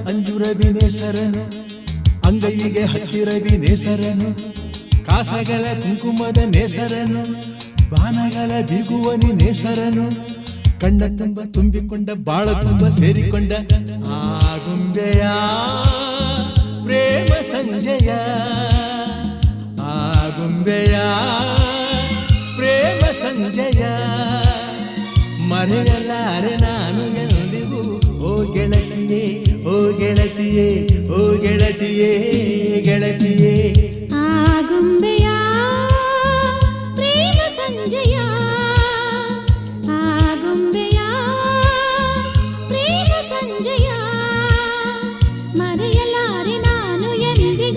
ಅಂಜುರವಿ ನೇಸರನು ಅಂಗೈಗೆ ಹತ್ತಿರವಿ ನೇಸರನು ಕಾಸಗಲ ಕುಂಕುಮದ ನೇಸರನು ಬಾನಗಲ ಬಿಗುವನಿ ನೇಸರನು ಕಣ್ಣ ತುಂಬ ತುಂಬಿಕೊಂಡ ಬಾಳ ತುಂಬ ಸೇರಿಕೊಂಡ ಆಗುಂಬೆಯ ಪ್ರೇಮ ಸಂಜಯ ಆಗುಂಬೆಯ ಪ್ರೇಮ ಸಂಜಯ ಮರೆಯಲಾರೆ ನಾನು ಎಂದಿಗೂ ಓ ಗೆಳತಿಯೇ ಓ ಗೆಳತಿಯೇ ಓ ಗೆಳತಿಯೇ